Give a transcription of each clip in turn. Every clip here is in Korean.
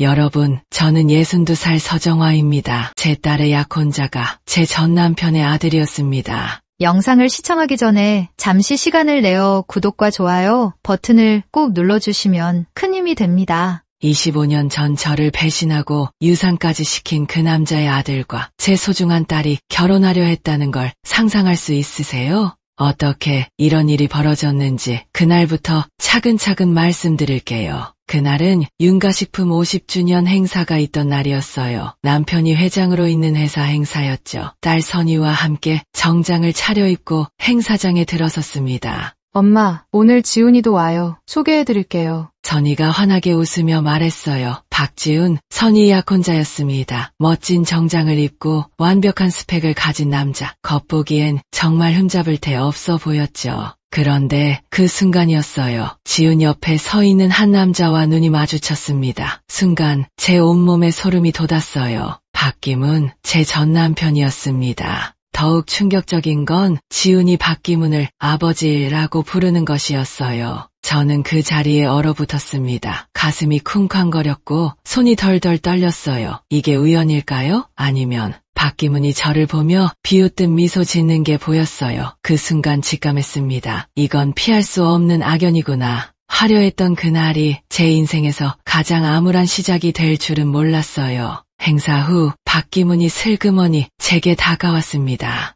여러분, 저는 62살 서정화입니다. 제 딸의 약혼자가 제 전 남편의 아들이었습니다. 영상을 시청하기 전에 잠시 시간을 내어 구독과 좋아요 버튼을 꼭 눌러주시면 큰 힘이 됩니다. 25년 전 저를 배신하고 유산까지 시킨 그 남자의 아들과 제 소중한 딸이 결혼하려 했다는 걸 상상할 수 있으세요? 어떻게 이런 일이 벌어졌는지 그날부터 차근차근 말씀드릴게요. 그날은 윤가식품 50주년 행사가 있던 날이었어요. 남편이 회장으로 있는 회사 행사였죠. 딸 선희와 함께 정장을 차려입고 행사장에 들어섰습니다. 엄마, 오늘 지훈이도 와요. 소개해드릴게요. 선희가 환하게 웃으며 말했어요. 박지훈, 선희 약혼자였습니다. 멋진 정장을 입고 완벽한 스펙을 가진 남자. 겉보기엔 정말 흠잡을 데 없어 보였죠. 그런데 그 순간이었어요. 지훈 옆에 서 있는 한 남자와 눈이 마주쳤습니다. 순간 제 온몸에 소름이 돋았어요. 박기문, 제 전 남편이었습니다. 더욱 충격적인 건 지훈이 박기문을 아버지라고 부르는 것이었어요. 저는 그 자리에 얼어붙었습니다. 가슴이 쿵쾅거렸고 손이 덜덜 떨렸어요. 이게 우연일까요? 아니면 박기문이 저를 보며 비웃듯 미소 짓는 게 보였어요. 그 순간 직감했습니다. 이건 피할 수 없는 악연이구나. 화려했던 그날이 제 인생에서 가장 암울한 시작이 될 줄은 몰랐어요. 행사 후 박기문이 슬그머니 제게 다가왔습니다.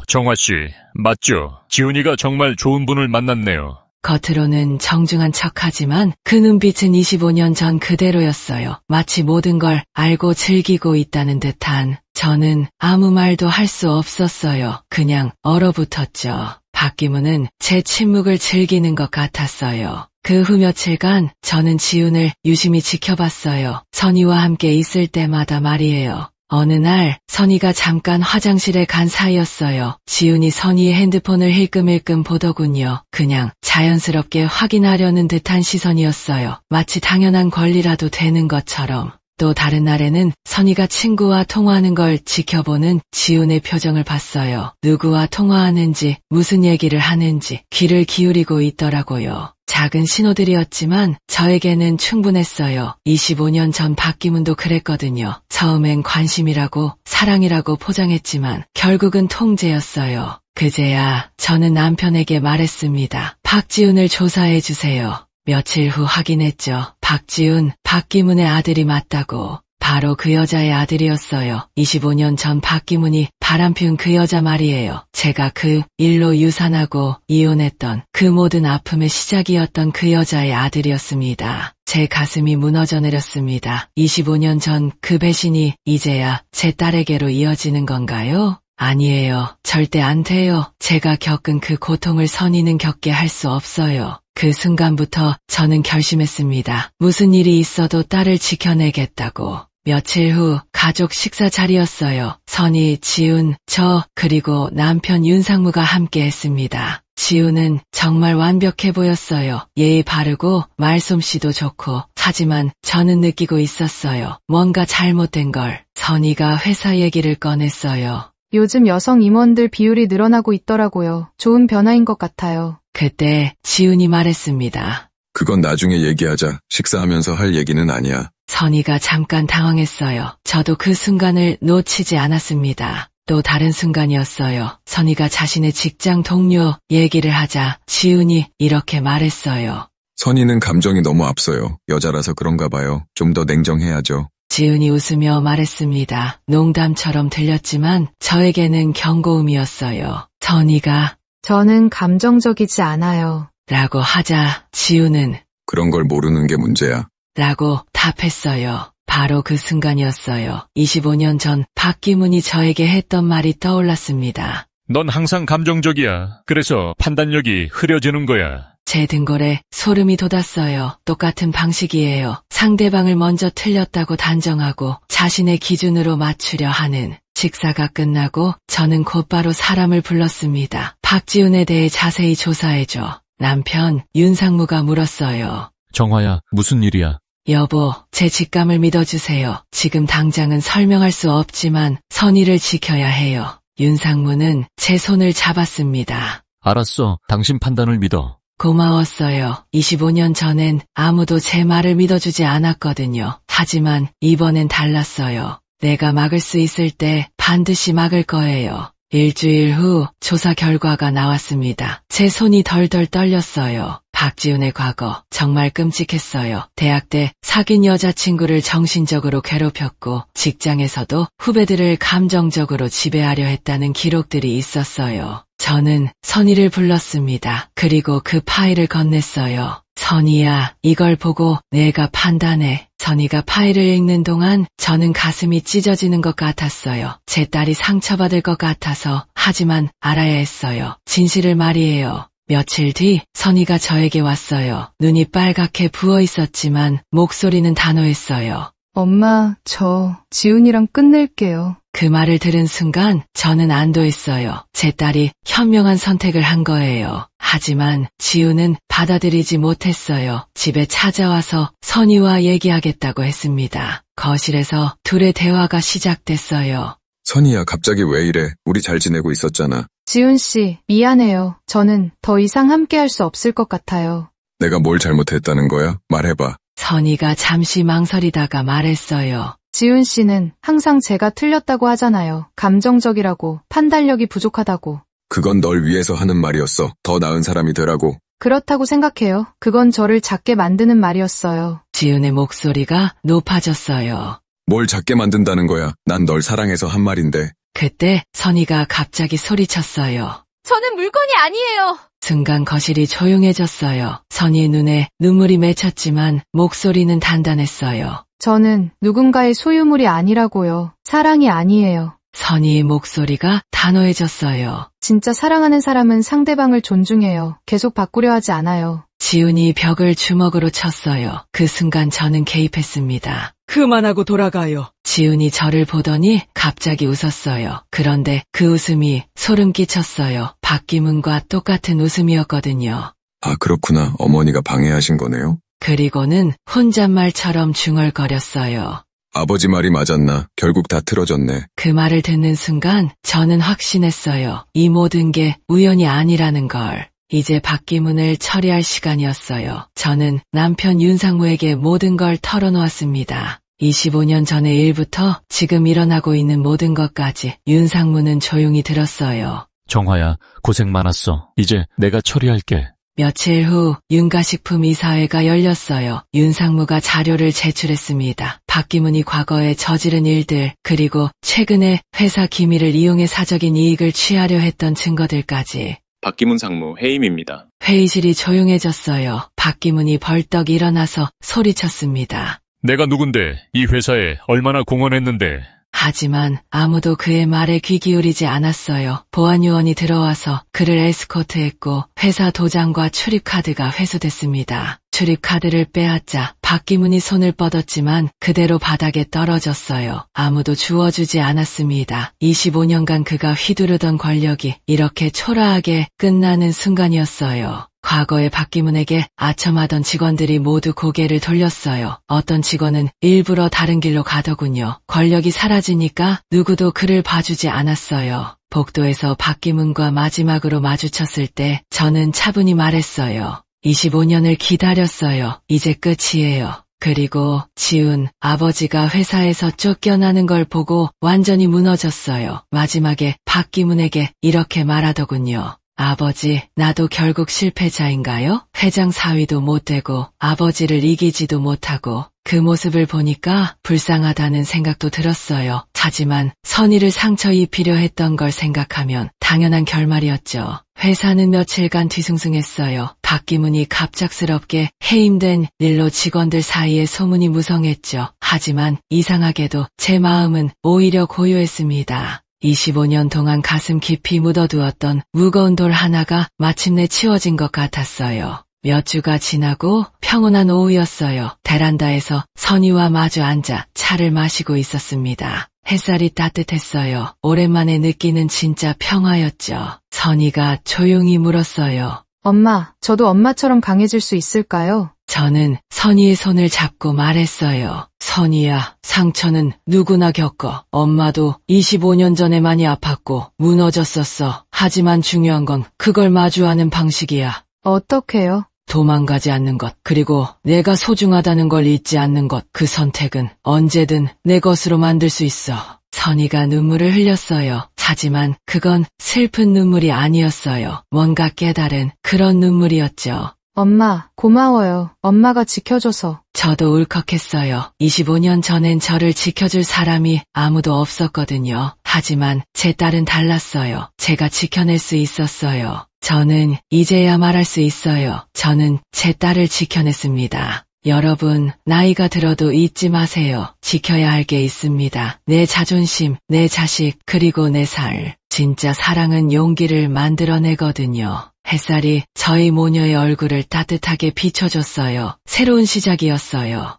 정화씨, 맞죠? 지훈이가 정말 좋은 분을 만났네요. 겉으로는 정중한 척하지만 그 눈빛은 25년 전 그대로였어요. 마치 모든 걸 알고 즐기고 있다는 듯한. 저는 아무 말도 할 수 없었어요. 그냥 얼어붙었죠. 박기문은 제 침묵을 즐기는 것 같았어요. 그 후 며칠간 저는 지훈을 유심히 지켜봤어요. 선희와 함께 있을 때마다 말이에요. 어느 날 선희가 잠깐 화장실에 간 사이였어요. 지훈이 선희의 핸드폰을 힐끔힐끔 보더군요. 그냥 자연스럽게 확인하려는 듯한 시선이었어요. 마치 당연한 권리라도 되는 것처럼. 또 다른 날에는 선희가 친구와 통화하는 걸 지켜보는 지훈의 표정을 봤어요. 누구와 통화하는지, 무슨 얘기를 하는지 귀를 기울이고 있더라고요. 작은 신호들이었지만 저에게는 충분했어요. 25년 전 박기문도 그랬거든요. 처음엔 관심이라고 사랑이라고 포장했지만 결국은 통제였어요. 그제야 저는 남편에게 말했습니다. 박지훈을 조사해주세요. 며칠 후 확인했죠. 박지훈, 박기문의 아들이 맞다고. 바로 그 여자의 아들이었어요. 25년 전 박기문이 바람피운 그 여자 말이에요. 제가 그 일로 유산하고 이혼했던 그 모든 아픔의 시작이었던 그 여자의 아들이었습니다. 제 가슴이 무너져 내렸습니다. 25년 전 그 배신이 이제야 제 딸에게로 이어지는 건가요? 아니에요. 절대 안 돼요. 제가 겪은 그 고통을 선희는 겪게 할 수 없어요. 그 순간부터 저는 결심했습니다. 무슨 일이 있어도 딸을 지켜내겠다고. 며칠 후 가족 식사 자리였어요. 선희, 지훈, 저, 그리고 남편 윤상무가 함께 했습니다. 지훈은 정말 완벽해 보였어요. 예의 바르고 말솜씨도 좋고. 하지만 저는 느끼고 있었어요. 뭔가 잘못된 걸. 선희가 회사 얘기를 꺼냈어요. 요즘 여성 임원들 비율이 늘어나고 있더라고요. 좋은 변화인 것 같아요. 그때 지훈이 말했습니다. 그건 나중에 얘기하자. 식사하면서 할 얘기는 아니야. 선희가 잠깐 당황했어요. 저도 그 순간을 놓치지 않았습니다. 또 다른 순간이었어요. 선희가 자신의 직장 동료 얘기를 하자 지훈이 이렇게 말했어요. 선희는 감정이 너무 앞서요. 여자라서 그런가 봐요. 좀 더 냉정해야죠. 지훈이 웃으며 말했습니다. 농담처럼 들렸지만 저에게는 경고음이었어요. 선희가 저는 감정적이지 않아요. 라고 하자 지훈은 그런 걸 모르는 게 문제야. 라고 답했어요. 바로 그 순간이었어요. 25년 전 박기문이 저에게 했던 말이 떠올랐습니다. 넌 항상 감정적이야. 그래서 판단력이 흐려지는 거야. 제 등골에 소름이 돋았어요. 똑같은 방식이에요. 상대방을 먼저 틀렸다고 단정하고 자신의 기준으로 맞추려 하는. 식사가 끝나고 저는 곧바로 사람을 불렀습니다. 박지훈에 대해 자세히 조사해줘. 남편 윤상무가 물었어요. 정화야, 무슨 일이야? 여보, 제 직감을 믿어주세요. 지금 당장은 설명할 수 없지만 선의를 지켜야 해요. 윤상무는 제 손을 잡았습니다. 알았어. 당신 판단을 믿어. 고마웠어요. 25년 전엔 아무도 제 말을 믿어주지 않았거든요. 하지만 이번엔 달랐어요. 내가 막을 수 있을 때 반드시 막을 거예요. 일주일 후 조사 결과가 나왔습니다. 제 손이 덜덜 떨렸어요. 박지훈의 과거 정말 끔찍했어요. 대학 때 사귄 여자친구를 정신적으로 괴롭혔고 직장에서도 후배들을 감정적으로 지배하려 했다는 기록들이 있었어요. 저는 선희를 불렀습니다. 그리고 그 파일을 건넸어요. 선희야, 이걸 보고 내가 판단해. 선희가 파일을 읽는 동안 저는 가슴이 찢어지는 것 같았어요. 제 딸이 상처받을 것 같아서. 하지만 알아야 했어요. 진실을 말이에요. 며칠 뒤 선희가 저에게 왔어요. 눈이 빨갛게 부어 있었지만 목소리는 단호했어요. 엄마, 저 지훈이랑 끝낼게요. 그 말을 들은 순간 저는 안도했어요. 제 딸이 현명한 선택을 한 거예요. 하지만 지우는 받아들이지 못했어요. 집에 찾아와서 선희와 얘기하겠다고 했습니다. 거실에서 둘의 대화가 시작됐어요. 선희야, 갑자기 왜 이래? 우리 잘 지내고 있었잖아. 지훈 씨, 미안해요. 저는 더 이상 함께 할 수 없을 것 같아요. 내가 뭘 잘못했다는 거야? 말해봐. 선희가 잠시 망설이다가 말했어요. 지훈 씨는 항상 제가 틀렸다고 하잖아요. 감정적이라고, 판단력이 부족하다고. 그건 널 위해서 하는 말이었어. 더 나은 사람이 되라고. 그렇다고 생각해요. 그건 저를 작게 만드는 말이었어요. 지훈의 목소리가 높아졌어요. 뭘 작게 만든다는 거야? 난 널 사랑해서 한 말인데. 그때 선희가 갑자기 소리쳤어요. 저는 물건이 아니에요. 순간 거실이 조용해졌어요. 선희의 눈에 눈물이 맺혔지만 목소리는 단단했어요. 저는 누군가의 소유물이 아니라고요. 사랑이 아니에요. 선희의 목소리가 단호해졌어요. 진짜 사랑하는 사람은 상대방을 존중해요. 계속 바꾸려 하지 않아요. 지훈이 벽을 주먹으로 쳤어요. 그 순간 저는 개입했습니다. 그만하고 돌아가요. 지훈이 저를 보더니 갑자기 웃었어요. 그런데 그 웃음이 소름 끼쳤어요. 박기문과 똑같은 웃음이었거든요. 아, 그렇구나. 어머니가 방해하신 거네요. 그리고는 혼잣말처럼 중얼거렸어요. 아버지 말이 맞았나? 결국 다 틀어졌네. 그 말을 듣는 순간 저는 확신했어요. 이 모든 게 우연이 아니라는 걸. 이제 박기문을 처리할 시간이었어요. 저는 남편 윤상무에게 모든 걸 털어놓았습니다. 25년 전의 일부터 지금 일어나고 있는 모든 것까지. 윤상무는 조용히 들었어요. 정화야, 고생 많았어. 이제 내가 처리할게. 며칠 후 윤가식품 이사회가 열렸어요. 윤상무가 자료를 제출했습니다. 박기문이 과거에 저지른 일들, 그리고 최근에 회사 기밀을 이용해 사적인 이익을 취하려 했던 증거들까지. 박기문 상무 해임입니다. 회의실이 조용해졌어요. 박기문이 벌떡 일어나서 소리쳤습니다. 내가 누군데 이 회사에 얼마나 공헌했는데. 하지만 아무도 그의 말에 귀 기울이지 않았어요. 보안요원이 들어와서 그를 에스코트했고 회사 도장과 출입카드가 회수됐습니다. 출입카드를 빼앗자 박기문이 손을 뻗었지만 그대로 바닥에 떨어졌어요. 아무도 주워주지 않았습니다. 25년간 그가 휘두르던 권력이 이렇게 초라하게 끝나는 순간이었어요. 과거의 박기문에게 아첨하던 직원들이 모두 고개를 돌렸어요. 어떤 직원은 일부러 다른 길로 가더군요. 권력이 사라지니까 누구도 그를 봐주지 않았어요. 복도에서 박기문과 마지막으로 마주쳤을 때 저는 차분히 말했어요. 25년을 기다렸어요. 이제 끝이에요. 그리고 지훈, 아버지가 회사에서 쫓겨나는 걸 보고 완전히 무너졌어요. 마지막에 박기문에게 이렇게 말하더군요. 아버지, 나도 결국 실패자인가요? 회장 사위도 못 되고 아버지를 이기지도 못하고 그 모습을 보니까 불쌍하다는 생각도 들었어요. 하지만 선의를 상처 입히려 했던 걸 생각하면 당연한 결말이었죠. 회사는 며칠간 뒤숭숭했어요. 박기문이 갑작스럽게 해임된 일로 직원들 사이에 소문이 무성했죠. 하지만 이상하게도 제 마음은 오히려 고요했습니다. 25년 동안 가슴 깊이 묻어두었던 무거운 돌 하나가 마침내 치워진 것 같았어요. 몇 주가 지나고 평온한 오후였어요. 베란다에서 선희와 마주 앉아 차를 마시고 있었습니다. 햇살이 따뜻했어요. 오랜만에 느끼는 진짜 평화였죠. 선희가 조용히 물었어요. 엄마, 저도 엄마처럼 강해질 수 있을까요? 저는 선희의 손을 잡고 말했어요. 선희야, 상처는 누구나 겪어. 엄마도 25년 전에 많이 아팠고 무너졌었어. 하지만 중요한 건 그걸 마주하는 방식이야. 어떡해요? 도망가지 않는 것, 그리고 내가 소중하다는 걸 잊지 않는 것, 그 선택은 언제든 내 것으로 만들 수 있어. 선희가 눈물을 흘렸어요. 하지만 그건 슬픈 눈물이 아니었어요. 뭔가 깨달은 그런 눈물이었죠. 엄마, 고마워요. 엄마가 지켜줘서. 저도 울컥했어요. 25년 전엔 저를 지켜줄 사람이 아무도 없었거든요. 하지만 제 딸은 달랐어요. 제가 지켜낼 수 있었어요. 저는 이제야 말할 수 있어요. 저는 제 딸을 지켜냈습니다. 여러분, 나이가 들어도 잊지 마세요. 지켜야 할 게 있습니다. 내 자존심, 내 자식, 그리고 내 살. 진짜 사랑은 용기를 만들어내거든요. 햇살이 저희 모녀의 얼굴을 따뜻하게 비춰줬어요. 새로운 시작이었어요.